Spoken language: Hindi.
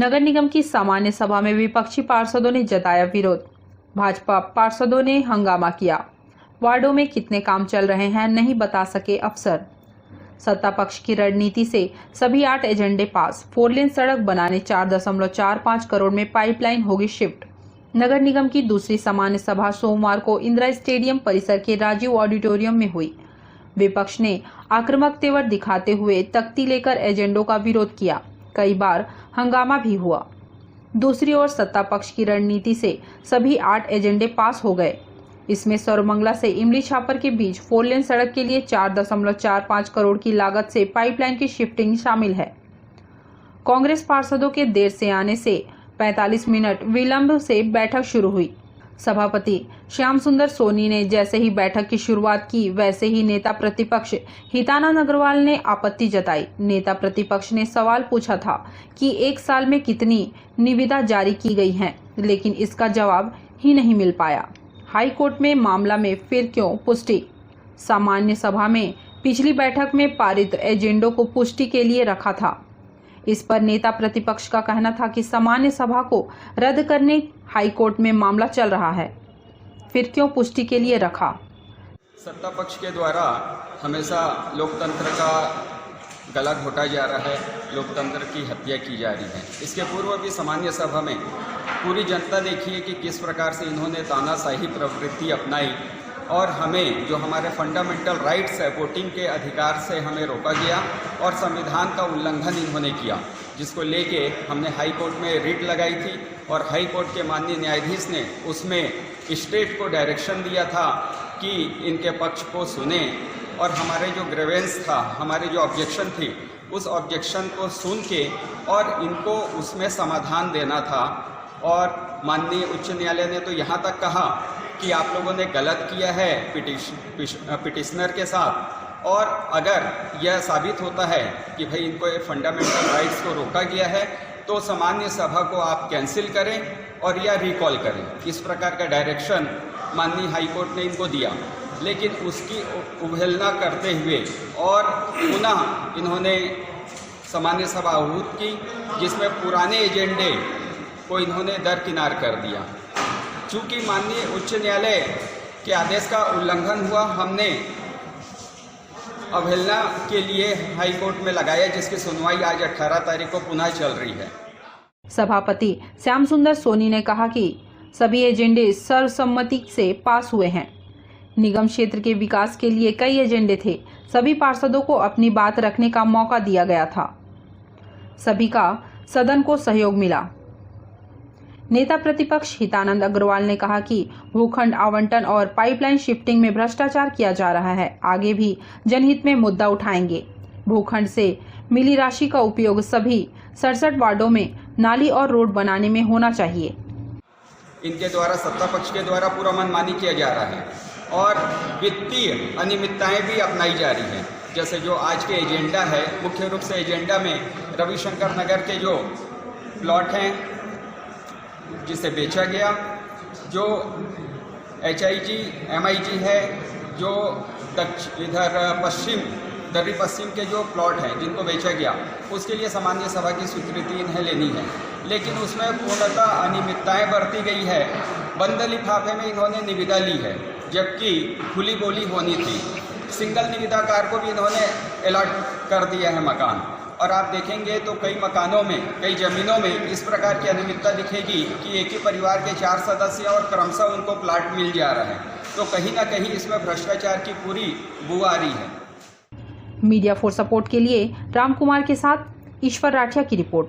नगर निगम की सामान्य सभा में विपक्षी पार्षदों ने जताया विरोध। भाजपा पार्षदों ने हंगामा किया। वार्डों में कितने काम चल रहे हैं नहीं बता सके अफसर। सत्ता पक्ष की रणनीति से सभी 8 एजेंडे पास। 4 लेन सड़क बनाने 4.45 करोड़ में पाइपलाइन होगी शिफ्ट। नगर निगम की दूसरी सामान्य सभा सोमवार को इंदिरा स्टेडियम परिसर के राजीव ऑडिटोरियम में हुई। विपक्ष ने आक्रामक तेवर दिखाते हुए तख्ती लेकर एजेंडों का विरोध किया। कई बार हंगामा भी हुआ। दूसरी ओर सत्ता पक्ष की रणनीति से सभी 8 एजेंडे पास हो गए। इसमें सर्वमंगला से इमली छापर के बीच 4 लेन सड़क के लिए 4.45 करोड़ की लागत से पाइपलाइन की शिफ्टिंग शामिल है। कांग्रेस पार्षदों के देर से आने से 45 मिनट विलंब से बैठक शुरू हुई। सभापति श्याम सुंदर सोनी ने जैसे ही बैठक की शुरुआत की वैसे ही नेता प्रतिपक्ष हितानंद अग्रवाल ने आपत्ति जताई। नेता प्रतिपक्ष ने सवाल पूछा था कि 1 साल में कितनी निविदा जारी की गई हैं, लेकिन इसका जवाब ही नहीं मिल पाया। हाई कोर्ट में मामला में फिर क्यों पुष्टि? सामान्य सभा में पिछली बैठक में पारित एजेंडों को पुष्टि के लिए रखा था। इस पर नेता प्रतिपक्ष का कहना था कि सामान्य सभा को रद्द करने हाई कोर्ट में मामला चल रहा है, फिर क्यों पुष्टि के लिए रखा? सत्ता पक्ष के द्वारा हमेशा लोकतंत्र का गला घोटा जा रहा है, लोकतंत्र की हत्या की जा रही है। इसके पूर्व भी सामान्य सभा में पूरी जनता देखी है कि किस प्रकार से इन्होंने तानाशाही प्रवृत्ति अपनाई और हमें जो हमारे फंडामेंटल राइट्स है, वोटिंग के अधिकार से हमें रोका गया और संविधान का उल्लंघन इन्होंने किया, जिसको लेके हमने हाई कोर्ट में रिट लगाई थी और हाई कोर्ट के माननीय न्यायाधीश ने उसमें स्टेट को डायरेक्शन दिया था कि इनके पक्ष को सुने और हमारे जो ग्रीवेंस था, हमारे जो ऑब्जेक्शन थी, उस ऑब्जेक्शन को सुन के और इनको उसमें समाधान देना था। और माननीय उच्च न्यायालय ने तो यहाँ तक कहा कि आप लोगों ने गलत किया है पिटिशनर के साथ, और अगर यह साबित होता है कि भाई इनको ये फंडामेंटल राइट्स को रोका गया है तो सामान्य सभा को आप कैंसिल करें और या रिकॉल करें। इस प्रकार का डायरेक्शन माननीय हाई कोर्ट ने इनको दिया, लेकिन उसकी अवहेलना करते हुए और पुनः इन्होंने सामान्य सभा आहूत की, जिसमें पुराने एजेंडे को इन्होंने दरकिनार कर दिया। चूँकि माननीय उच्च न्यायालय के आदेश का उल्लंघन हुआ, हमने अवहेलना के लिए हाई कोर्ट में लगाया, जिसकी सुनवाई आज 18 तारीख को पुनः चल रही है। सभापति श्याम सुंदर सोनी ने कहा कि सभी एजेंडे सर्वसम्मति से पास हुए हैं। निगम क्षेत्र के विकास के लिए कई एजेंडे थे। सभी पार्षदों को अपनी बात रखने का मौका दिया गया था। सभी का सदन को सहयोग मिला। नेता प्रतिपक्ष हितानंद अग्रवाल ने कहा कि भूखंड आवंटन और पाइपलाइन शिफ्टिंग में भ्रष्टाचार किया जा रहा है। आगे भी जनहित में मुद्दा उठाएंगे। भूखंड से मिली राशि का उपयोग सभी 67 वार्डों में नाली और रोड बनाने में होना चाहिए। इनके द्वारा सत्ता पक्ष के द्वारा पूरा मनमानी किया जा रहा है और वित्तीय अनियमितताएं भी अपनाई जा रही हैं। जैसे जो आज के एजेंडा है, मुख्य रूप से एजेंडा में रविशंकर नगर के जो प्लॉट हैं जिसे बेचा गया, जो HIG MIG है, जो इधर दर्री पश्चिम के जो प्लॉट हैं जिनको बेचा गया, उसके लिए सामान्य सभा की स्वीकृति इन्हें लेनी है, लेकिन उसमें पूर्णतः अनियमितताएं बरती गई है। बंद लिफाफे में इन्होंने निविदा ली है, जबकि खुली बोली होनी थी। सिंगल निविदाकार को भी इन्होंने अलॉट कर दिया है मकान, और आप देखेंगे तो कई मकानों में, कई ज़मीनों में इस प्रकार की अनियमितता दिखेगी कि एक ही परिवार के 4 सदस्य और क्रमशः उनको प्लाट मिल जा रहा है। तो कहीं ना कहीं इसमें भ्रष्टाचार की पूरी बू आ रही है। मीडिया फॉर सपोर्ट के लिए राम कुमार के साथ ईश्वर राठिया की रिपोर्ट।